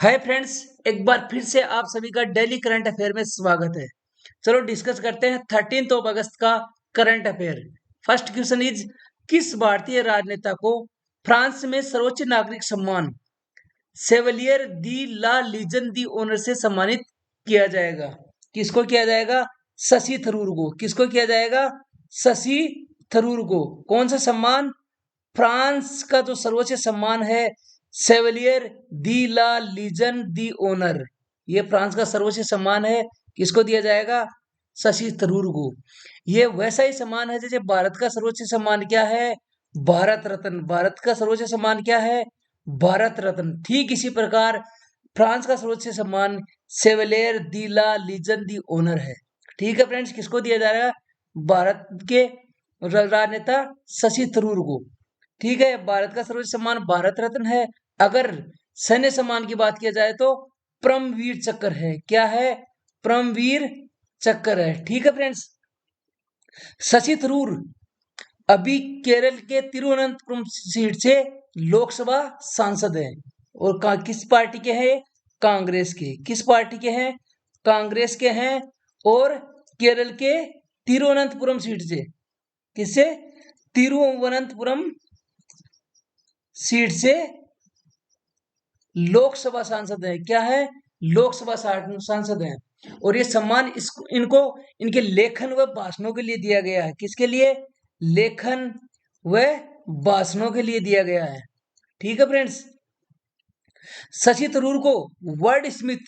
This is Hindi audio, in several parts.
हाय फ्रेंड्स, एक बार फिर से आप सभी का डेली करंट अफेयर में स्वागत है। चलो डिस्कस करते हैं 13 अगस्त का current affair. First question is, किस भारतीय राजनेता को फ्रांस में सर्वोच्च नागरिक सम्मान सेवलियर दी ला लीजन दी ऑनर से सम्मानित किया जाएगा? किसको किया जाएगा? शशि थरूर को। किसको किया जाएगा? शशि थरूर को। कौन सा सम्मान? फ्रांस का जो सर्वोच्च सम्मान है सेवलियर दी ला लीजन दी ऑनर, ये फ्रांस का सर्वोच्च सम्मान है। किसको दिया जाएगा? शशि थरूर को। ये वैसा ही सम्मान है जैसे भारत का सर्वोच्च सम्मान क्या है? भारत रत्न। भारत का सर्वोच्च सम्मान क्या है? भारत रत्न। ठीक इसी प्रकार फ्रांस का सर्वोच्च सम्मान सेवलियर दी ला लीजन दी ऑनर है। ठीक है फ्रेंड्स, किसको दिया जा रहा है? भारत के राजनेता शशि थरूर को। ठीक है, भारत का सर्वोच्च सम्मान भारत रत्न है। अगर सैन्य सम्मान की बात किया जाए तो परमवीर चक्र है। क्या है? परमवीर चक्र है। ठीक है फ्रेंड्स, शशि थरूर अभी केरल के तिरुवनंतपुरम सीट से लोकसभा सांसद हैं। और किस पार्टी के हैं? कांग्रेस के। किस पार्टी के हैं? कांग्रेस के हैं। और केरल के तिरुवनंतपुरम सीट से, किससे? तिरुवनंतपुरम सीट से लोकसभा सांसद है। क्या है? लोकसभा सांसद है। और ये सम्मान इनको इनके लेखन व भाषणों के लिए दिया गया है। किसके लिए? लेखन व भाषणों के लिए दिया गया है। ठीक है फ्रेंड्स, शशि थरूर को वर्ड स्मिथ,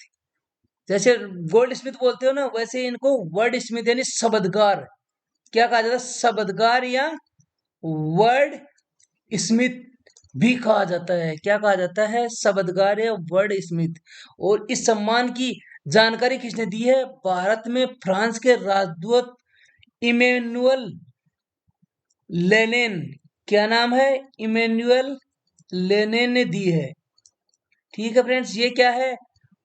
जैसे गोल्ड स्मिथ बोलते हो ना, वैसे इनको वर्ड स्मिथ यानी शब्दकार, क्या कहा जाता है? शब्दकार या वर्ड स्मिथ भी कहा जाता है। क्या कहा जाता है? शब्दकार या वर्ड स्मिथ। और इस सम्मान की जानकारी किसने दी है? भारत में फ्रांस के राजदूत इमेनुअल लेनिन। क्या नाम है? इमेनुअल लेनिन ने दी है। ठीक है फ्रेंड्स, ये क्या है?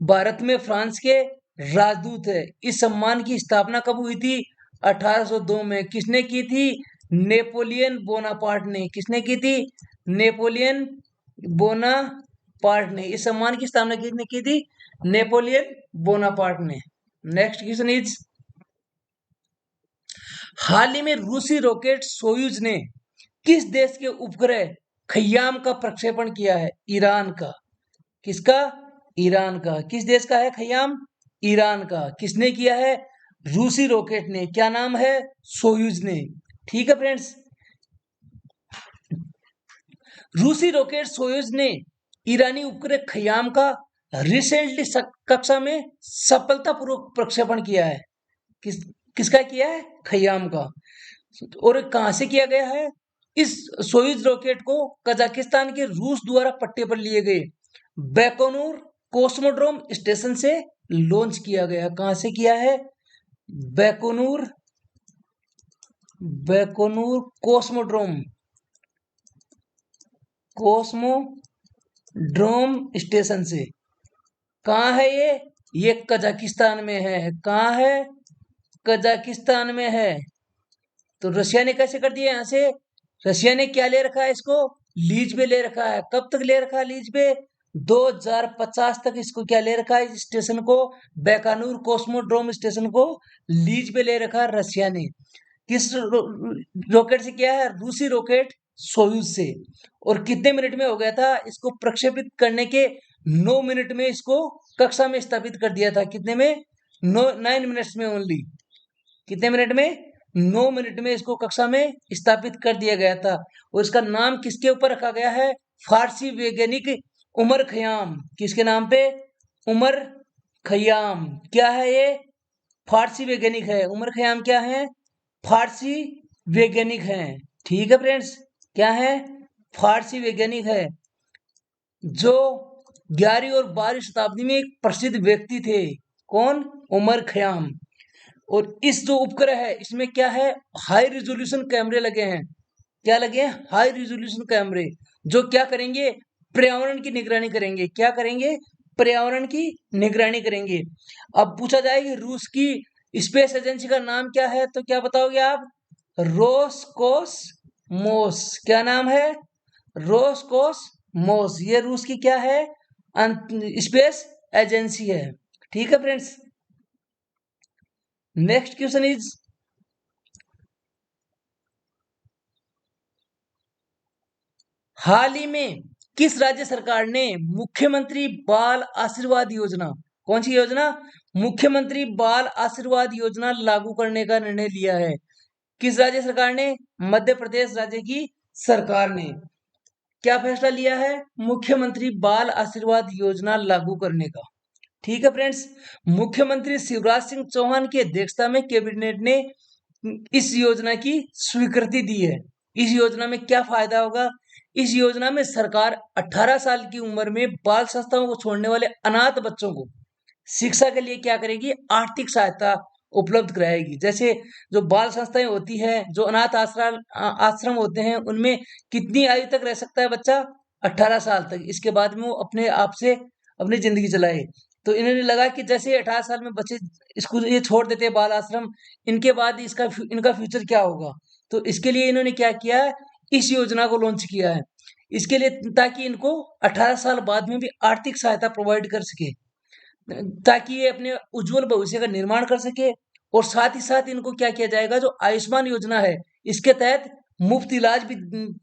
भारत में फ्रांस के राजदूत है। इस सम्मान की स्थापना कब हुई थी? 1802 में। किसने की थी? नेपोलियन बोनापार्ट ने। किसने की थी? नेपोलियन बोनापार्ट ने। इस सम्मान की स्थापना किसने की थी? नेपोलियन बोनापार्ट ने। नेक्स्ट क्वेश्चन इज, हाल ही में रूसी रॉकेट सोयूज ने किस देश के उपग्रह खयाम का प्रक्षेपण किया है? ईरान का। किसका? ईरान का। किस देश का है खयाम? ईरान का। किसने किया है? रूसी रॉकेट ने। क्या नाम है? सोयूज ने। ठीक है फ्रेंड्स, रूसी रॉकेट सोयूज ने ईरानी उपग्रह खयाम का रिसेंटली कक्षा में सफलतापूर्वक प्रक्षेपण किया है। किस किसका किया है? खयाम का। और कहां से किया गया है? इस सोयूज रॉकेट को कजाकिस्तान के रूस द्वारा पट्टे पर लिए गए बैकोनूर कोस्मोड्रोम स्टेशन से लॉन्च किया गया। कहां से किया है? बैकोनूर बैकोनूर कोस्मोड्रोम स्टेशन से। कहाँ है ये? ये कजाकिस्तान में है। कहाँ है? कजाकिस्तान में है। तो रशिया ने कैसे कर दिया? यहाँ से रशिया ने क्या ले रखा है? इसको लीज पे ले रखा है। कब तक ले रखा है लीज पे? 2050 तक इसको क्या ले रखा है? इस स्टेशन को, बैकानूर कोस्मोड्रोम स्टेशन को लीज पे ले रखा है रशिया ने। किस रॉकेट से किया है? रूसी रॉकेट सोयूज से। और कितने मिनट में हो गया था? इसको प्रक्षेपित करने के 9 मिनट में इसको कक्षा में स्थापित कर दिया था। कितने में? 9 मिनट्स में ओनली। कितने मिनट में? 9 मिनट में इसको कक्षा में स्थापित कर दिया गया था। और इसका नाम किसके ऊपर रखा गया है? फारसी वैज्ञानिक उमर खयाम। किसके नाम पे? उमर खयाम। क्या है ये? फारसी वैज्ञानिक है। उमर खयाम क्या है? फारसी वैज्ञानिक हैं। ठीक है फ्रेंड्स, क्या है? फारसी वैज्ञानिक है, जो 11वीं और 12वीं शताब्दी में एक प्रसिद्ध व्यक्ति थे। कौन? उमर खयाम। और इस जो उपग्रह है इसमें क्या है? हाई रिजोल्यूशन कैमरे लगे हैं। क्या लगे हैं? हाई रिजोल्यूशन कैमरे, जो क्या करेंगे? पर्यावरण की निगरानी करेंगे। क्या करेंगे? पर्यावरण की निगरानी करेंगे। अब पूछा जाए कि रूस की स्पेस एजेंसी का नाम क्या है, तो क्या बताओगे आप? रोसकोसमोस। क्या नाम है? रोसकोसमोस। ये रूस की क्या है? स्पेस एजेंसी है। ठीक है फ्रेंड्स। नेक्स्ट क्वेश्चन इज, हाल ही में किस राज्य सरकार ने मुख्यमंत्री बाल आशीर्वाद योजना, कौन सी योजना, मुख्यमंत्री बाल आशीर्वाद योजना लागू करने का निर्णय लिया है? किस राज्य सरकार ने? मध्य प्रदेश राज्य की सरकार ने क्या फैसला लिया है? मुख्यमंत्री बाल आशीर्वाद योजना लागू करने का। ठीक है फ्रेंड्स। मुख्यमंत्री शिवराज सिंह चौहान की अध्यक्षता में कैबिनेट ने इस योजना की स्वीकृति दी है। इस योजना में क्या फायदा होगा? इस योजना में सरकार 18 साल की उम्र में बाल संस्थाओं को छोड़ने वाले अनाथ बच्चों को शिक्षा के लिए क्या करेगी? आर्थिक सहायता उपलब्ध कराएगी। जैसे जो बाल संस्थाएं होती है, जो अनाथ आश्रम होते हैं, उनमें कितनी आयु तक रह सकता है बच्चा? 18 साल तक। इसके बाद में वो अपने आप से अपनी जिंदगी चलाए। तो इन्होंने लगा कि जैसे 18 साल में बच्चे स्कूल ये छोड़ देते हैं बाल आश्रम, इनके बाद इनका फ्यूचर क्या होगा? तो इसके लिए इन्होंने क्या किया है? इस योजना को लॉन्च किया है। इसके लिए ताकि इनको 18 साल बाद में भी आर्थिक सहायता प्रोवाइड कर सके, ताकि ये अपने उज्जवल भविष्य का निर्माण कर सके। और साथ ही साथ इनको क्या किया जाएगा? जो आयुष्मान योजना है, इसके तहत मुफ्त इलाज भी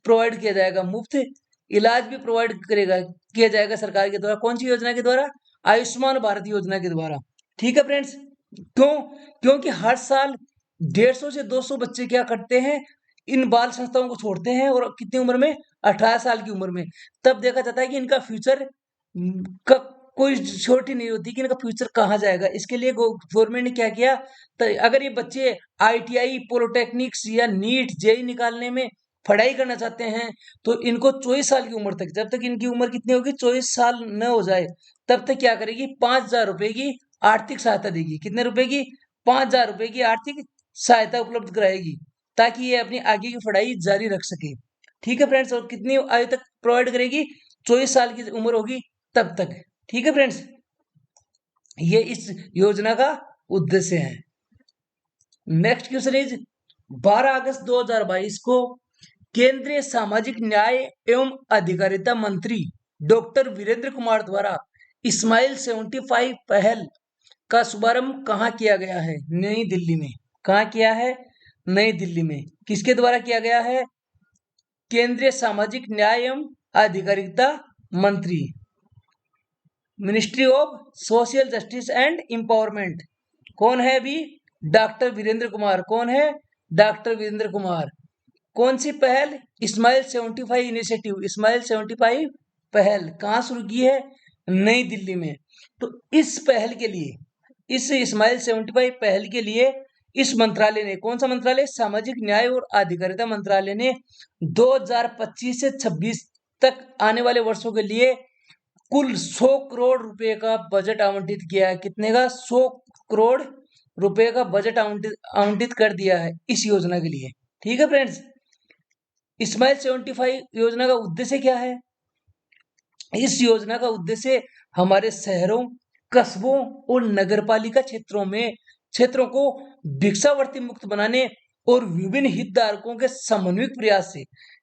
प्रोवाइड किया जाएगा। मुफ्त इलाज भी प्रोवाइड किया जाएगा सरकार के द्वारा। कौन सी योजना के द्वारा? आयुष्मान भारत योजना के द्वारा। ठीक है फ्रेंड्स। क्यों? क्योंकि हर साल 150 से 200 बच्चे क्या करते हैं? इन बाल संस्थाओं को छोड़ते हैं, और कितनी उम्र में? 18 साल की उम्र में। तब देखा जाता है कि इनका फ्यूचर का कोई छोटी नहीं होती कि इनका फ्यूचर कहाँ जाएगा। इसके लिए गवर्नमेंट ने क्या किया? तो अगर ये बच्चे आईटीआई, पॉलिटेक्निक्स या नीट, जेई निकालने में पढ़ाई करना चाहते हैं, तो इनको 24 साल की उम्र तक, जब तक इनकी उम्र कितनी होगी? 24 साल न हो जाए, तब तक क्या करेगी? 5,000 रुपए की आर्थिक सहायता देगी। कितने रुपए की? 5,000 रुपए की आर्थिक सहायता उपलब्ध कराएगी, ताकि ये अपनी आगे की पढ़ाई जारी रख सके। ठीक है फ्रेंड्स। और कितनी आयु तक प्रोवाइड करेगी? 24 साल की उम्र होगी तब तक। ठीक है फ्रेंड्स। ये इस योजना का उद्देश्य है। नेक्स्ट क्वेश्चन इज, 12 अगस्त 2022 को केंद्रीय सामाजिक न्याय एवं अधिकारिता मंत्री डॉक्टर वीरेंद्र कुमार द्वारा स्माइल 75 पहल का शुभारंभ कहाँ किया गया है? नई दिल्ली में। कहाँ किया है? नई दिल्ली में। किसके द्वारा किया गया है? केंद्रीय सामाजिक न्याय एवं अधिकारिता मंत्री, ministry of social justice and empowerment. कौन है अभी? डॉक्टर वीरेंद्र कुमार। कौन है? डॉक्टर वीरेंद्र कुमार। कौन सी पहल? Smile 75 initiative. स्माइल 75 पहल कहाँ शुरू की है? नई दिल्ली में। तो इस पहल के लिए, इस स्माइल 75 पहल के लिए इस मंत्रालय ने, कौन सा मंत्रालय? सामाजिक न्याय और अधिकारिता मंत्रालय ने 2025 से 26 तक आने वाले वर्षों के लिए कुल 100 करोड़ रुपए का बजट आवंटित किया है। कितने का? 100 करोड़ रुपए का बजट आवंटित कर दिया है इस योजना के लिए। ठीक है फ्रेंड्स। स्माइल 75 योजना का उद्देश्य क्या है? इस योजना का उद्देश्य हमारे शहरों, कस्बों और नगरपालिका क्षेत्रों को भिक्षावृत्ति मुक्त बनाने और विभिन्न हितधारकों के समन्वित प्रयास से,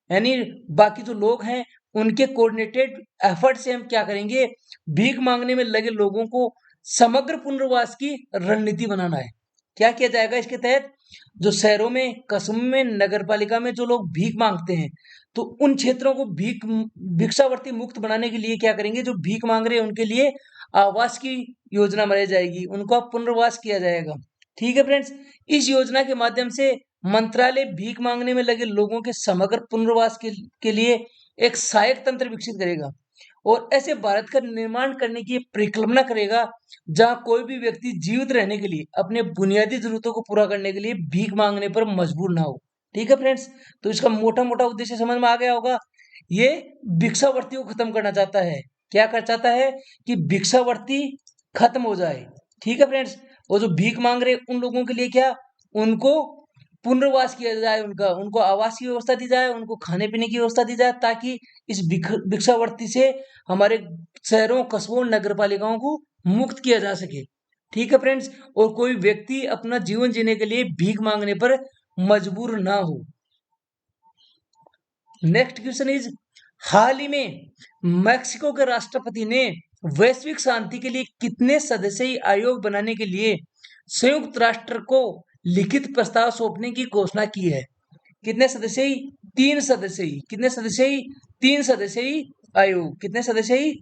यानी बाकी जो लोग हैं उनके कोऑर्डिनेटेड एफर्ट से हम क्या करेंगे? भीख मांगने में लगे लोगों को समग्र पुनर्वास की रणनीति बनाना है। क्या किया जाएगा इसके तहत? जो शहरों में, कस्बों में, नगरपालिका में जो लोग भीख मांगते हैं, तो उन क्षेत्रों को भिक्षावृत्ति मुक्त बनाने के लिए क्या करेंगे? जो भीख मांग रहे हैं उनके लिए आवास की योजना बनाई जाएगी, उनको पुनर्वास किया जाएगा। ठीक है फ्रेंड्स। इस योजना के माध्यम से मंत्रालय भीख मांगने में लगे लोगों के समग्र पुनर्वास के लिए एक सहायक तंत्र विकसित करेगा, और ऐसे भारत का निर्माण करने की परिकल्पना करेगा जहां कोई भी व्यक्ति जीवित रहने के लिए, अपने बुनियादी जरूरतों को पूरा करने के लिए भीख मांगने पर मजबूर ना हो। ठीक है फ्रेंड्स। तो इसका मोटा मोटा उद्देश्य समझ में आ गया होगा। ये भिक्षावृत्ति को खत्म करना चाहता है। क्या कर चाहता है? कि भिक्षावृत्ति खत्म हो जाए। ठीक है फ्रेंड्स। और जो भीख मांग रहे उन लोगों के लिए क्या? उनको पुनर्वास किया जाए, उनको आवास की व्यवस्था दी जाए, उनको खाने पीने की व्यवस्था दी जाए, ताकि इस भिक्षावृत्ति से हमारे शहरों, कस्बों, नगर पालिकाओं को मुक्त किया जा सके। ठीक है फ्रेंड्स। और कोई व्यक्ति अपना जीवन जीने के लिए भीख मांगने पर मजबूर ना हो। नेक्स्ट क्वेश्चन इज, हाल ही में मैक्सिको के राष्ट्रपति ने वैश्विक शांति के लिए कितने सदस्यीय आयोग बनाने के लिए संयुक्त राष्ट्र को लिखित प्रस्ताव सौंपने की घोषणा की है? कितने सदस्यीय? 3 सदस्यीय। कितने सदस्यीय? 3 सदस्यीय आयोग। कितने सदस्यीय?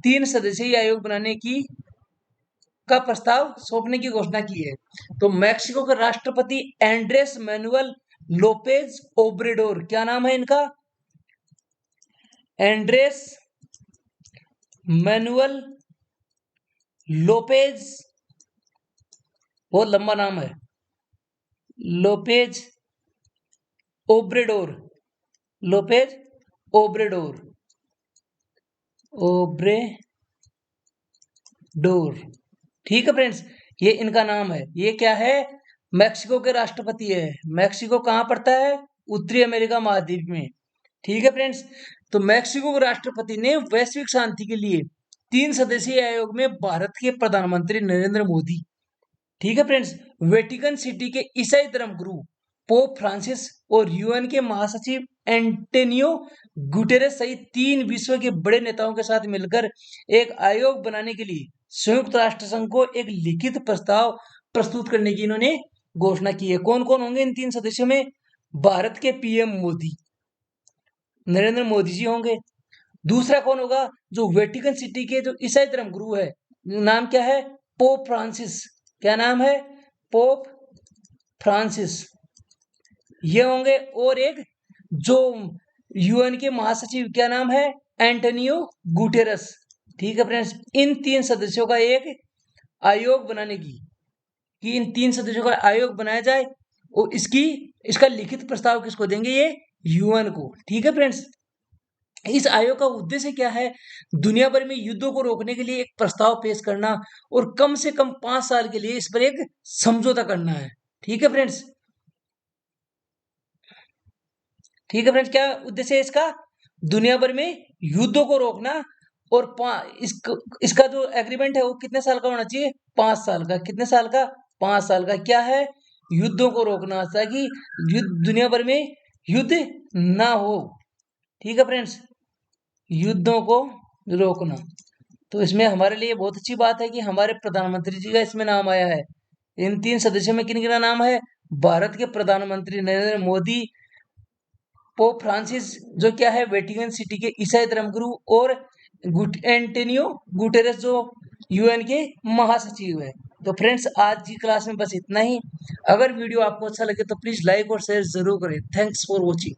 3 सदस्यीय आयोग बनाने की का प्रस्ताव सौंपने की घोषणा की है। तो मैक्सिको के राष्ट्रपति एंड्रेस मैनुअल लोपेज ओब्रेडोर, क्या नाम है इनका? एंड्रेस मैनुअल लोपेज, बहुत लंबा नाम है, Lopez Obrador, Lopez Obrador, Obrador. ठीक है फ्रेंड्स, ये इनका नाम है। ये क्या है? मैक्सिको के राष्ट्रपति है। मैक्सिको कहाँ पड़ता है? उत्तरी अमेरिका महाद्वीप में। ठीक है फ्रेंड्स, तो मैक्सिको के राष्ट्रपति ने वैश्विक शांति के लिए 3 सदस्यीय आयोग में भारत के प्रधानमंत्री नरेंद्र मोदी, ठीक है फ्रेंड्स, वेटिकन सिटी के ईसाई धर्म गुरु पोप फ्रांसिस और यूएन के महासचिव एंटोनियो गुटेरेस सहित 3 विश्व के बड़े नेताओं के साथ मिलकर एक आयोग बनाने के लिए संयुक्त राष्ट्र संघ को एक लिखित प्रस्ताव प्रस्तुत करने की इन्होंने घोषणा की है। कौन कौन होंगे इन 3 सदस्यों में? भारत के पीएम मोदी, नरेंद्र मोदी जी होंगे। दूसरा कौन होगा? जो वेटिकन सिटी के जो ईसाई धर्म गुरु है, नाम क्या है? Pope Francis. क्या नाम है? पोप फ्रांसिस, ये होंगे। और एक जो यूएन के महासचिव, क्या नाम है? Antonio Guterres. ठीक है फ्रेंड्स, इन 3 सदस्यों का एक आयोग बनाने की, कि इन 3 सदस्यों का आयोग बनाया जाए और इसका लिखित प्रस्ताव किसको देंगे? ये यूएन को। ठीक है फ्रेंड्स, इस आयोग का उद्देश्य क्या है? दुनिया भर में युद्धों को रोकने के लिए एक प्रस्ताव पेश करना और कम से कम 5 साल के लिए इस पर एक समझौता करना है। ठीक है फ्रेंड्स, ठीक है फ्रेंड्स, क्या उद्देश्य है इसका? दुनिया भर में युद्धों को रोकना और इसका जो एग्रीमेंट है वो कितने साल का होना चाहिए? 5 साल का। कितने साल का? 5 साल का। क्या है? युद्धों को रोकना, ताकि युद्ध दुनिया भर में युद्ध ना हो। ठीक है फ्रेंड्स, युद्धों को रोकना। तो इसमें हमारे लिए बहुत अच्छी बात है कि हमारे प्रधानमंत्री जी का इसमें नाम आया है। इन 3 सदस्यों में किन किन नाम है? भारत के प्रधानमंत्री नरेंद्र मोदी, पोप फ्रांसिस जो क्या है वेटिकन सिटी के ईसाई धर्मगुरु, और एंटोनियो गुटेरेस जो यूएन के महासचिव है। तो फ्रेंड्स, आज की क्लास में बस इतना ही। अगर वीडियो आपको अच्छा लगे तो प्लीज लाइक और शेयर जरूर करें। Thanks for watching.